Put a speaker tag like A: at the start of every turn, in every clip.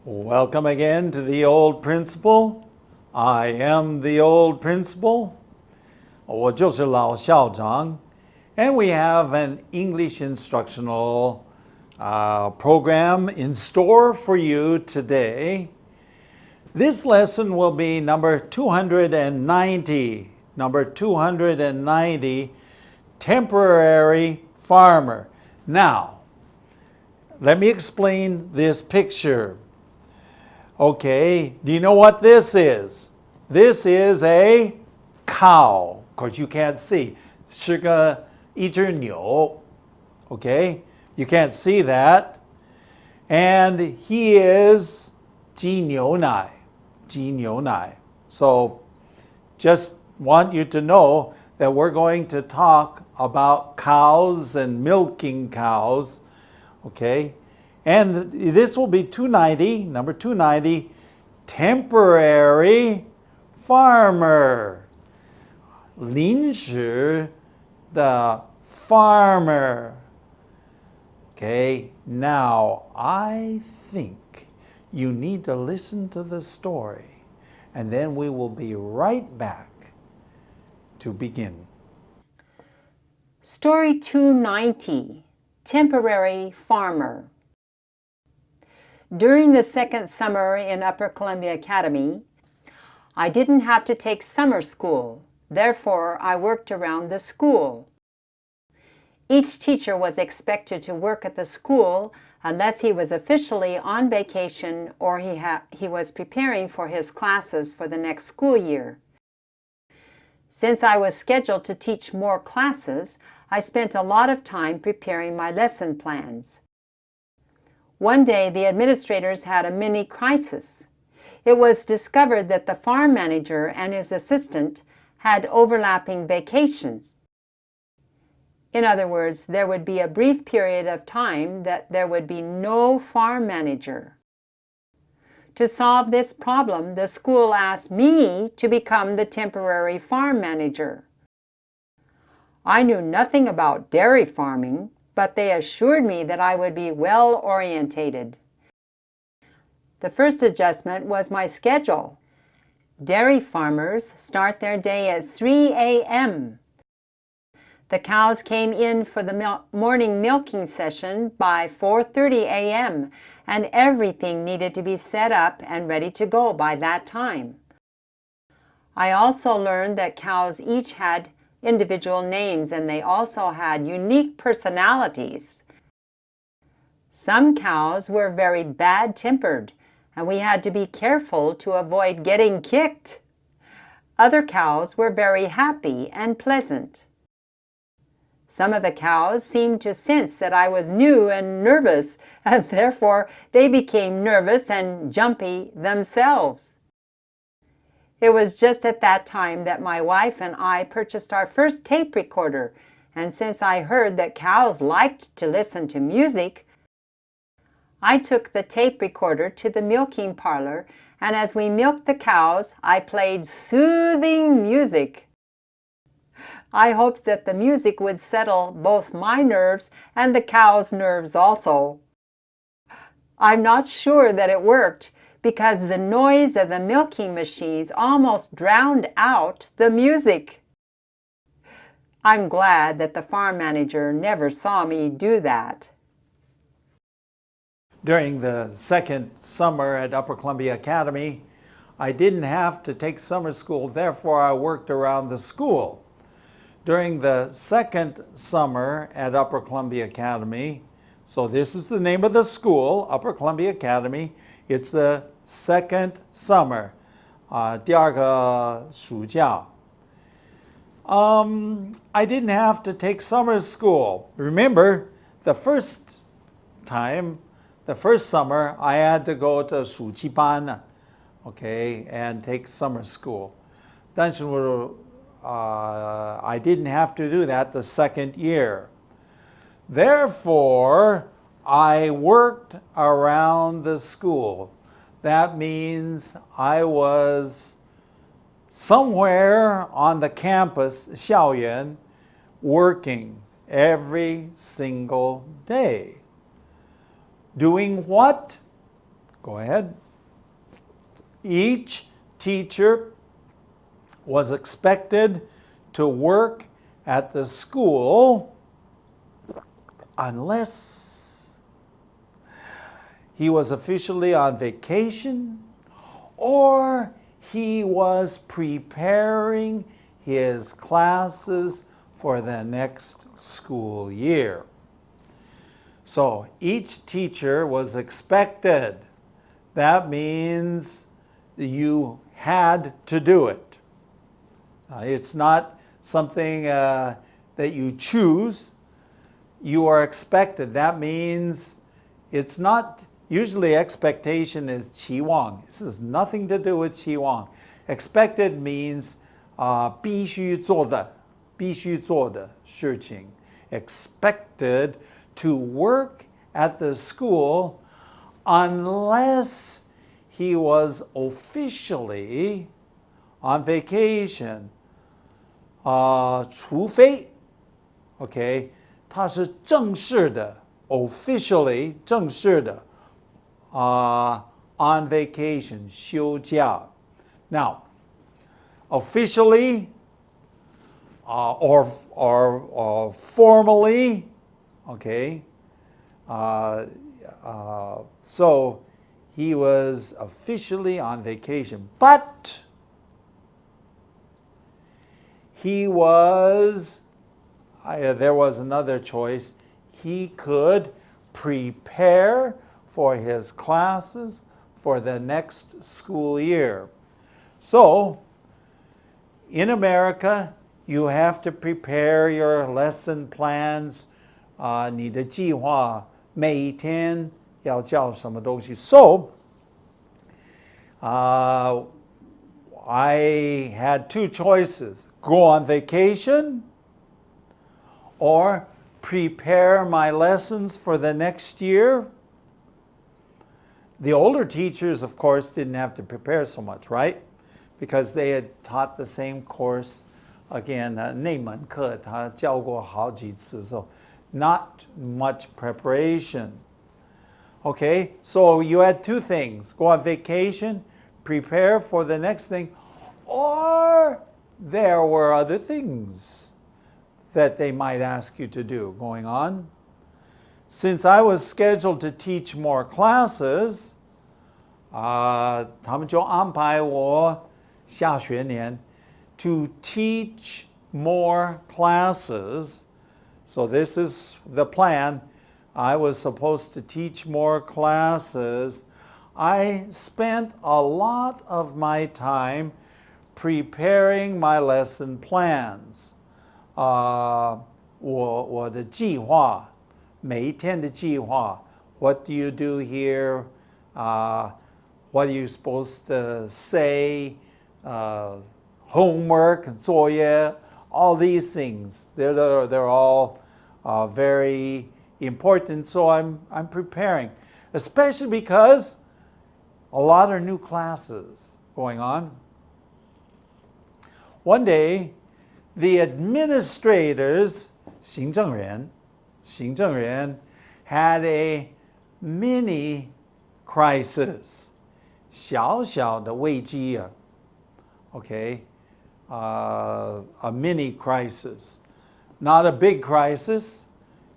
A: Welcome again to the Old Principal. I am the Old Principal. 我就是老校长. And we have an English instructional program in store for you today. This lesson will be number 290. Number 290, Temporary Farmer. Now, let me explain this picture. Okay, do you know what this is? This is a cow. Of course, you can't see. 是个一只牛. Okay, you can't see that. And he is 鸡牛奶. 鸡牛奶. So, just want you to know that we're going to talk about cows and milking cows. Okay, and this will be 290, number 290, temporary farmer. 临时的 farmer. Okay, now I think you need to listen to the story, and then we will be right back to begin.
B: Story 290, Temporary Farmer. During the second summer in Upper Columbia Academy, I didn't have to take summer school. Therefore, I worked around the school. Each teacher was expected to work at the school unless he was officially on vacation or he was preparing for his classes for the next school year. Since I was scheduled to teach more classes, I spent a lot of time preparing my lesson plans. One day, the administrators had a mini crisis. It was discovered that the farm manager and his assistant had overlapping vacations. In other words, there would be a brief period of time that there would be no farm manager. To solve this problem, the school asked me to become the temporary farm manager. I knew nothing about dairy farming, but they assured me that I would be well-orientated. The first adjustment was my schedule. Dairy farmers start their day at 3 a.m. The cows came in for the morning milking session by 4:30 a.m., and everything needed to be set up and ready to go by that time. I also learned that cows each had individual names, and they also had unique personalities. Some cows were very bad-tempered, and we had to be careful to avoid getting kicked. Other cows were very happy and pleasant. Some of the cows seemed to sense that I was new and nervous, and therefore they became nervous and jumpy themselves. It was just at that time that my wife and I purchased our first tape recorder, and since I heard that cows liked to listen to music, I took the tape recorder to the milking parlor, and as we milked the cows, I played soothing music. I hoped that the music would settle both my nerves and the cows' nerves also. I'm not sure that it worked, because the noise of the milking machines almost drowned out the music. I'm glad that the farm manager never saw me do that.
A: During the second summer at Upper Columbia Academy, I didn't have to take summer school, therefore I worked around the school. During the second summer at Upper Columbia Academy, so this is the name of the school, Upper Columbia Academy, it's the second summer, 第二个暑假. I didn't have to take summer school. Remember, the first summer, I had to go to 暑期班, okay, and take summer school. 但是I didn't have to do that the second year. Therefore, I worked around the school. That means I was somewhere on the campus, 校园, working every single day. Doing what? Go ahead. Each teacher was expected to work at the school unless he was officially on vacation or he was preparing his classes for the next school year. So each teacher was expected. That means you had to do it. It's not something that you choose. You are expected. That means it's not, usually expectation is 期望. This has nothing to do with 期望. Expected means 必须做的事情. Expected to work at the school unless he was officially on vacation. 除非 OK 他是正式的 officially 正式的 on vacation 休假. Now officially or formally, okay, so he was officially on vacation, but he was, there was another choice. He could prepare for his classes for the next school year. So, in America, you have to prepare your lesson plans. 你的计划每一天要教什么东西. So, I had two choices. Go on vacation or prepare my lessons for the next year. The older teachers, of course, didn't have to prepare so much, right? Because they had taught the same course. Again, 那门课他教过好几次, so not much preparation. Okay, so you had two things. Go on vacation, prepare for the next thing, or there were other things that they might ask you to do going on. Since I was scheduled to teach more classes, 他们就安排我下学年 to teach more classes. So this is the plan. I was supposed to teach more classes. I spent a lot of my time preparing my lesson plans. 我的计划，每一天的计划. What do you do here? What are you supposed to say? Homework, 作业, all these things. They're all very important. So I'm preparing, especially because a lot of new classes going on. One day, the administrators, 行政人, had a mini crisis. 小小的危机. Okay, a mini crisis, not a big crisis.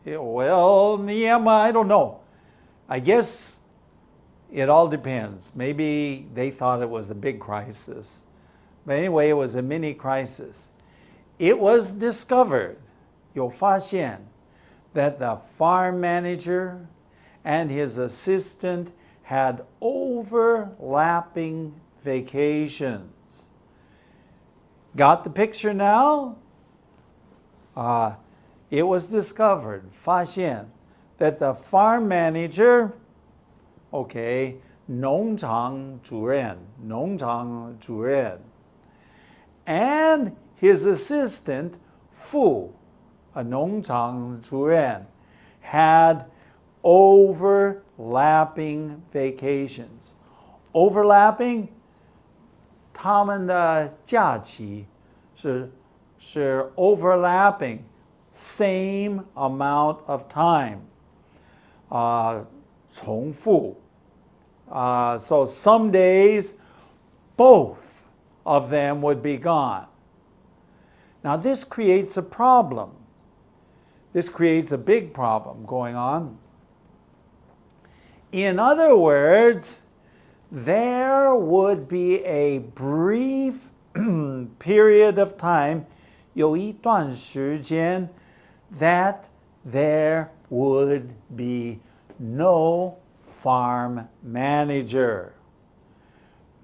A: Well, yeah, I don't know. I guess it all depends. Maybe they thought it was a big crisis. But anyway, it was a mini crisis. It was discovered, 有发现, that the farm manager and his assistant had overlapping vacations. Got the picture now? It was discovered, 发现, that the farm manager, okay, 农场主任, and his assistant, 副, a 农场主任, had overlapping vacations. Overlapping, 他们的假期是 overlapping, same amount of time. 重复 So some days, both of them would be gone. Now this creates a problem. This creates a big problem going on. In other words, there would be a brief period of time, 有一段时间, that there would be no farm manager.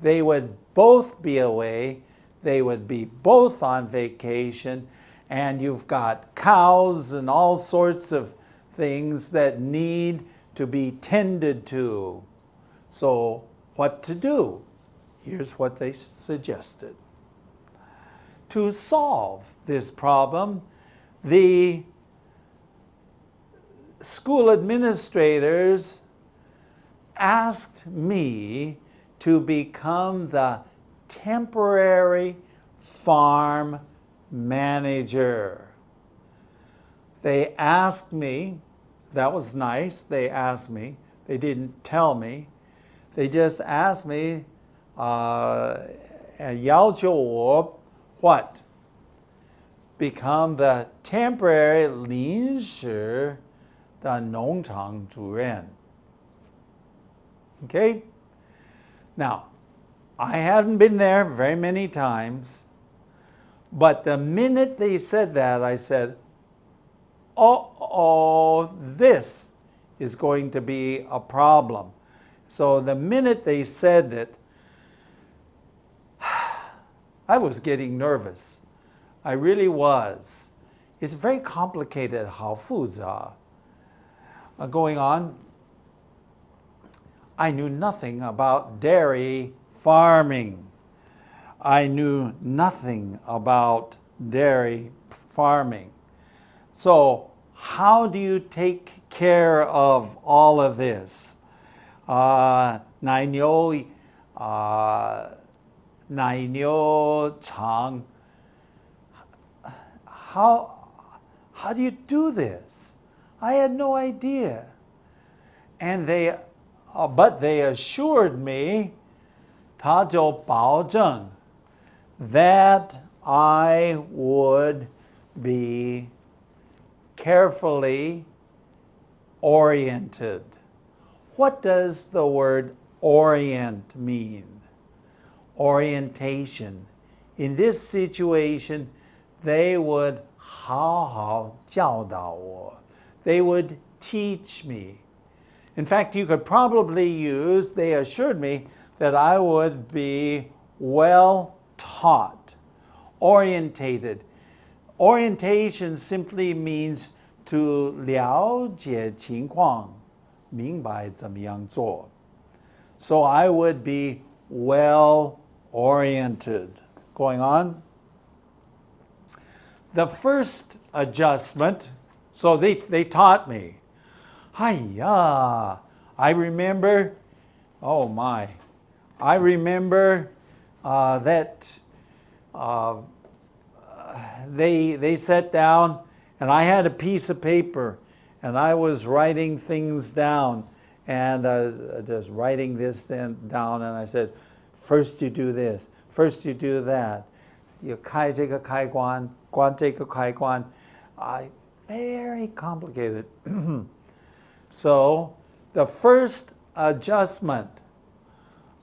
A: They would both be away, they would be both on vacation, and you've got cows and all sorts of things that need to be tended to. So, what to do? Here's what they suggested. To solve this problem, the school administrators asked me to become the temporary farm manager. They asked me, that was nice, they asked me, they didn't tell me, they just asked me, 要求我 what? Become the temporary 临时的农场主任. Okay? Now, I haven't been there very many times, but the minute they said that, I said, oh, this is going to be a problem. So the minute they said it, I was getting nervous. I really was. It's very complicated, 好复杂. Going on, I knew nothing about dairy farming. I knew nothing about dairy farming. So, how do you take care of all of this? 奶牛场. How do you do this? I had no idea. And but they assured me, 他就保证 that I would be carefully oriented. What does the word orient mean? Orientation. In this situation, they would 好好教导我. They would teach me. In fact, you could probably use, they assured me that I would be well taught, orientated. Orientation simply means to 了解情况, 明白怎么样做. So I would be well oriented. Going on. The first adjustment, so they taught me. Hiya! I remember, oh my, I remember that they sat down and I had a piece of paper and I was writing things down and just writing this down, and I said, first you do this, first you do that. You 开这个开关, 关这个开关. Very complicated. So the first adjustment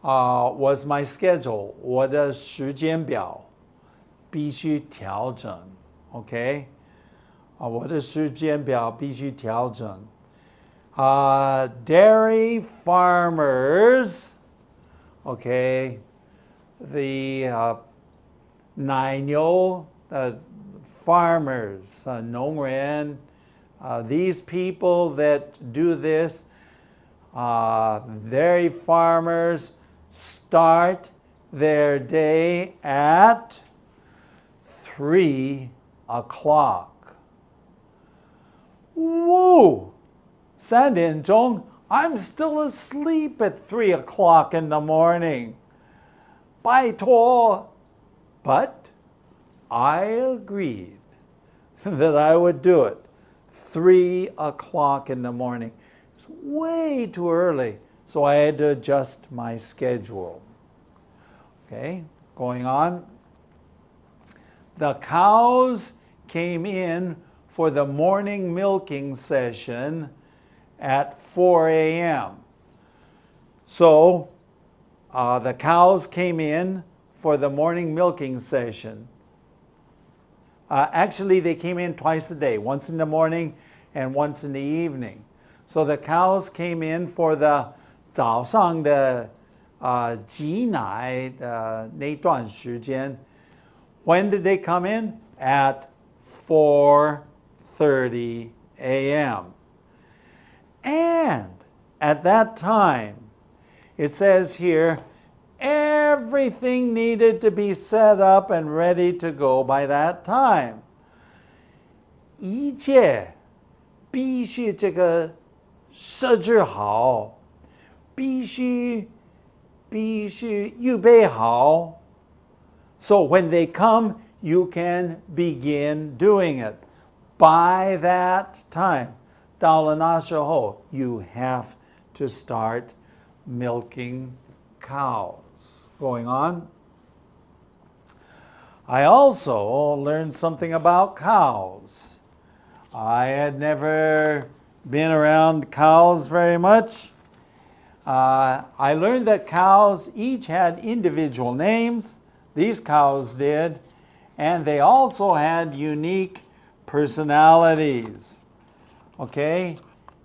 A: was my schedule. 我的时间表必须调整. Okay? 我的时间表必须调整. Dairy farmers, okay, the 奶牛 farmers, 农人, these people that do this, dairy farmers start their day at 3 o'clock. Woo! 3点钟, I'm still asleep at 3 o'clock in the morning. 拜托. But I agreed that I would do it. 3 o'clock in the morning. It's way too early So I had to adjust my schedule. Okay, going on. The cows came in for the morning milking session at 4 a.m. So the cows came in for the morning milking session. Actually, they came in twice a day, once in the morning and once in the evening. So the cows came in for the 早上的挤奶那段时间. When did they come in? At 4:30 a.m. And at that time, it says here, everything needed to be set up and ready to go by that time. 一切必须这个设置好，必须预备好. So when they come, you can begin doing it. By that time, 到了那时候, you have to start milking cows. Going on. I also learned something about cows. I had never been around cows very much. I learned that cows each had individual names. These cows did. And they also had unique personalities. Okay?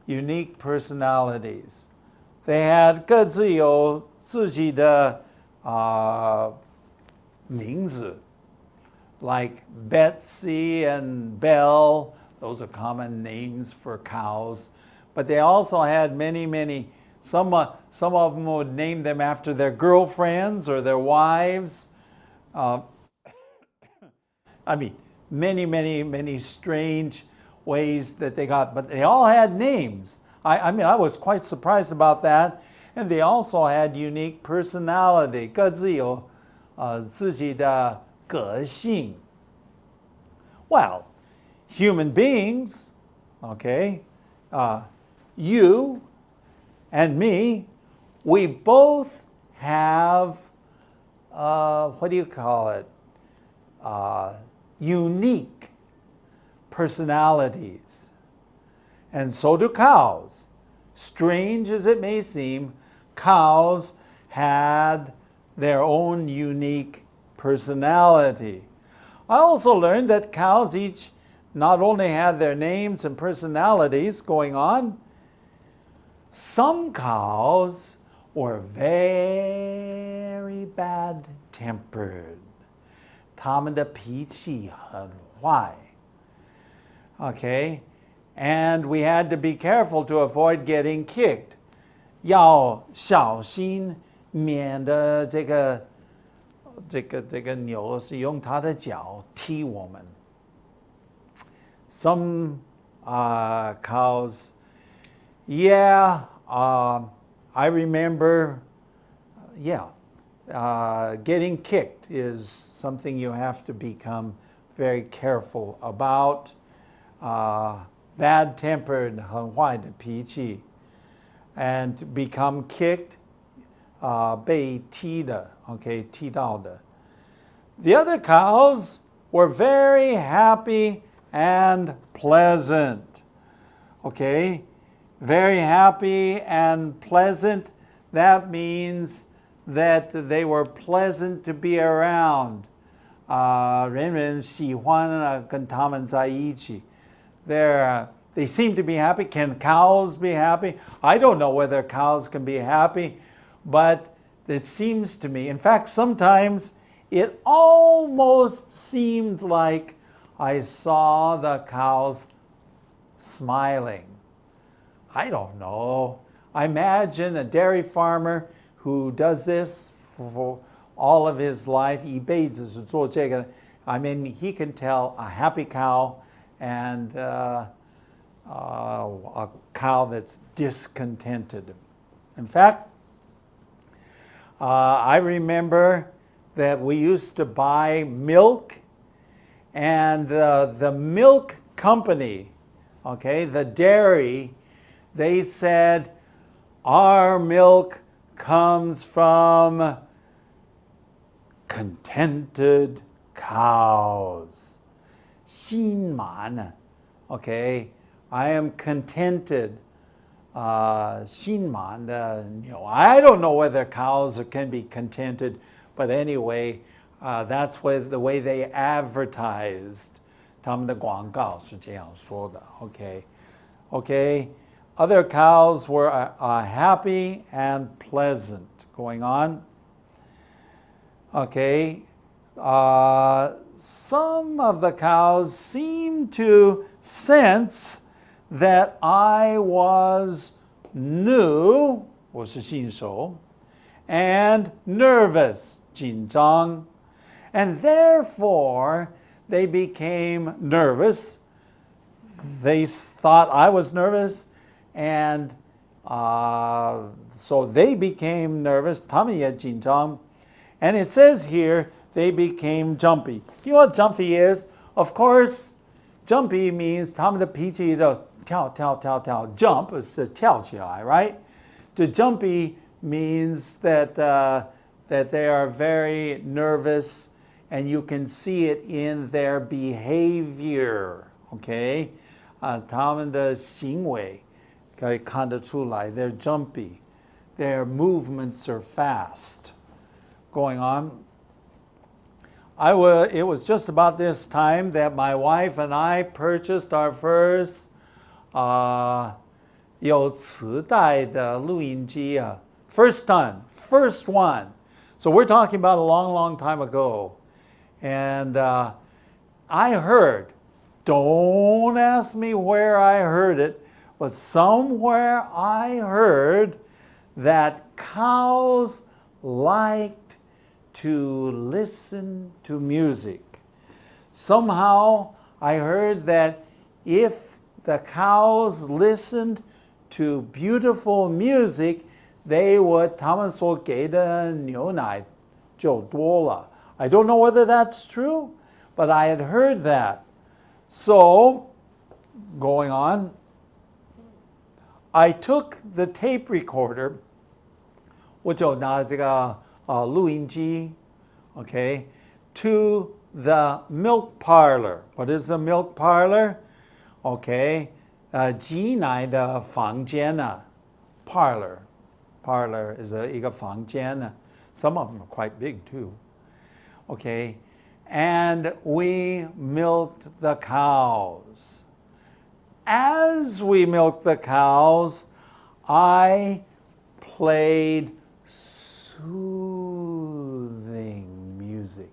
A: Unique personalities. They had 各自有自己的名字. Like Betsy and Belle. Those are common names for cows. But they also had many, some of them would name them after their girlfriends or their wives. I mean, many strange ways that they got, but they all had names. I mean, I was quite surprised about that. And they also had unique personality. 各自有自己的个性. Well, human beings, okay, you and me, we both have, what do you call it? Unique personalities. And so do cows. Strange as it may seem, cows had their own unique personality. I also learned that cows each not only had their names and personalities going on, some cows were very bad-tempered. 他们的脾气很坏. Okay? And we had to be careful to avoid getting kicked. 要小心免得这个牛是用它的脚踢我们. Some cows, yeah, I remember, getting kicked is something you have to become very careful about. Bad-tempered, 很坏的脾气, and to become kicked, 被踢的, okay, 踢到的. The other cows were very happy and pleasant. Okay? Very happy and pleasant. That means that they were pleasant to be around. 人人喜欢跟他们在一起. They seem to be happy. Can cows be happy? I don't know whether cows can be happy, but it seems to me, in fact, sometimes it almost seemed like I saw the cows smiling. I don't know. I imagine a dairy farmer who does this for all of his life. 一辈子是做这个. I mean, he can tell a happy cow and a cow that's discontented. In fact, I remember that we used to buy milk, and the milk company, okay, the dairy, they said, Our milk comes from contented cows. 心满, okay, I am contented. 心满的牛. I don't know whether cows can be contented, but anyway, that's the way they advertised. 他们的广告是这样说的. Okay. Other cows were happy and pleasant. Going on. Okay. Some of the cows seemed to sense that I was new, 我是新手, and nervous, 紧张, and therefore they became nervous. They thought I was nervous, and so they became nervous, 他们也紧张, and it says here they became jumpy. You know what jumpy is? Of course, jumpy means 他们的脾气就跳. Jump is to 跳起来, right? To jumpy means that they are very nervous, and you can see it in their behavior. Okay, 他们的行为可以看得出来 they're jumpy. Their movements are fast. Going on. It was just about this time that my wife and I purchased our first 有磁带的录音机 first one. So we're talking about a long time ago. And I heard, don't ask me where I heard it, but somewhere I heard that cows liked to listen to music. Somehow I heard that if the cows listened to beautiful music, they would 他们所给的牛奶就多了. I don't know whether that's true, but I had heard that. So, going on, I took the tape recorder, 我就拿这个录音机, okay, to the milk parlor. What is the milk parlor? Okay, 挤奶的房间 parlor is 一个房间 Some of them are quite big too. Okay, and we milked the cows. As we milked the cows, I played soothing music.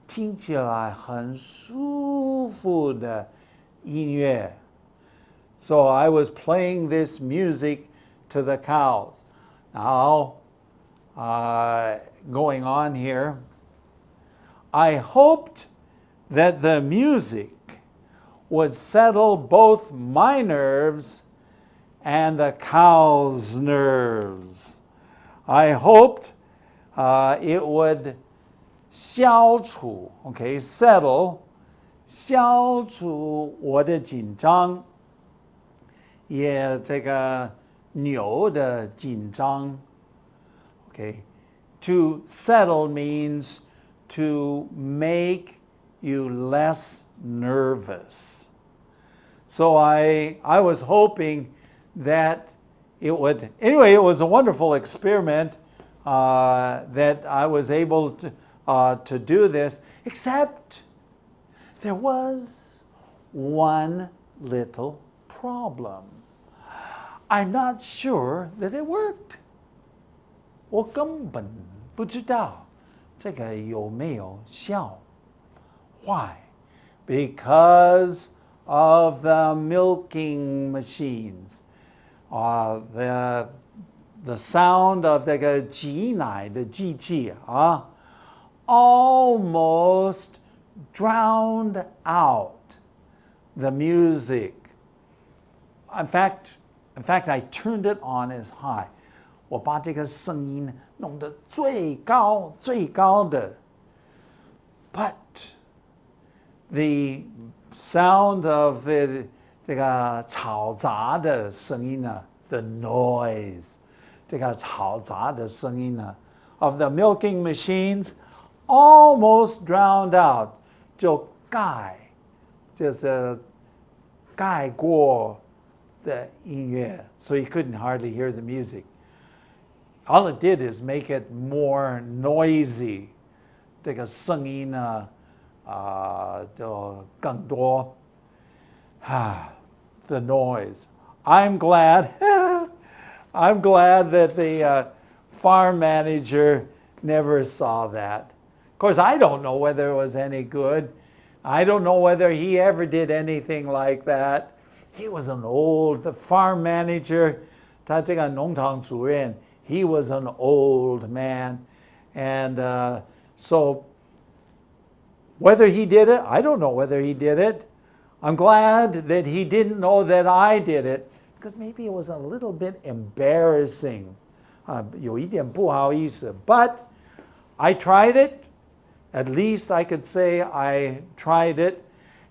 A: 听起来很舒服的音乐. So I was playing this music to the cows. Now, going on here, I hoped that the music would settle both my nerves and the cows' nerves. I hoped it would 消除, okay, settle, 消除我的紧张, 也这个牛的紧张. Okay, to settle means to make you less nervous. So I was hoping that it would, anyway, it was a wonderful experiment that I was able to do this, except there was one little problem. I'm not sure that it worked. 我根本不知道这个有没有效. Why? Because of the milking machines. The sound of 这个挤奶的机器 almost drowned out the music. In fact, I turned it on as high. 我把这个声音弄得最高的. But the sound of 这个嘈杂的声音 the noise, 这个嘈杂的声音呢 of the milking machines almost drowned out, 就盖，就是盖过的音乐 so you couldn't hardly hear the music. All it did is make it more noisy. 这个声音呢就更多 the noise. I'm glad that the farm manager never saw that. Of course, I don't know whether it was any good. I don't know whether he ever did anything like that. He was the farm manager, 他这个农场主任, he was an old man. And so whether he did it, I don't know whether he did it. I'm glad that he didn't know that I did it, because maybe it was a little bit embarrassing. 有一点不好意思. But I tried it. At least I could say I tried it.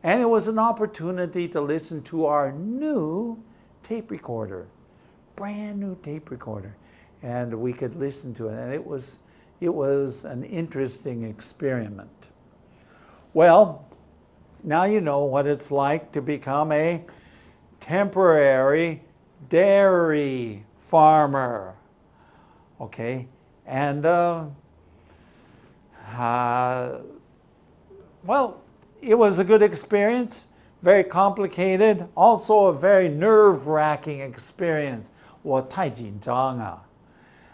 A: And it was an opportunity to listen to our new tape recorder, brand new tape recorder. And we could listen to it. And it was an interesting experiment. Well, now you know what it's like to become a temporary dairy farmer. Okay? And, well, it was a good experience, very complicated, also a very nerve-wracking experience. 我太紧张啊.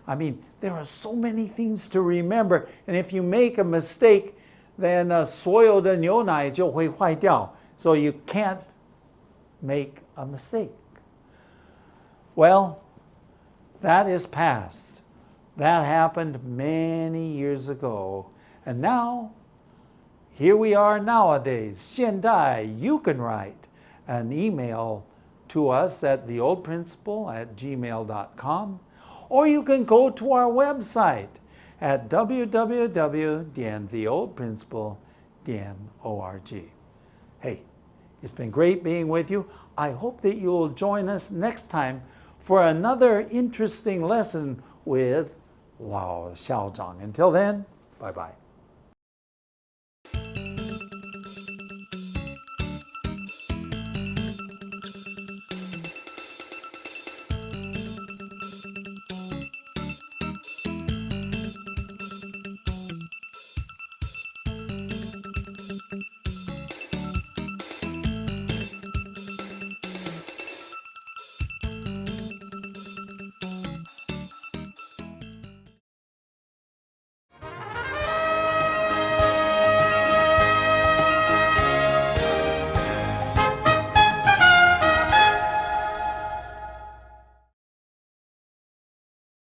A: I mean, there are so many things to remember, and if you make a mistake, then 所有的牛奶就会坏掉. So you can't make a mistake. Well, that is past. That happened many years ago. And now, here we are nowadays. 现在, you can write an email to us at theoldprinciple@gmail.com, or you can go to our website at www.theoldprinciple.org. Hey, it's been great being with you. I hope that you'll join us next time for another interesting lesson with Lao Xiaozhang. Until then, bye-bye.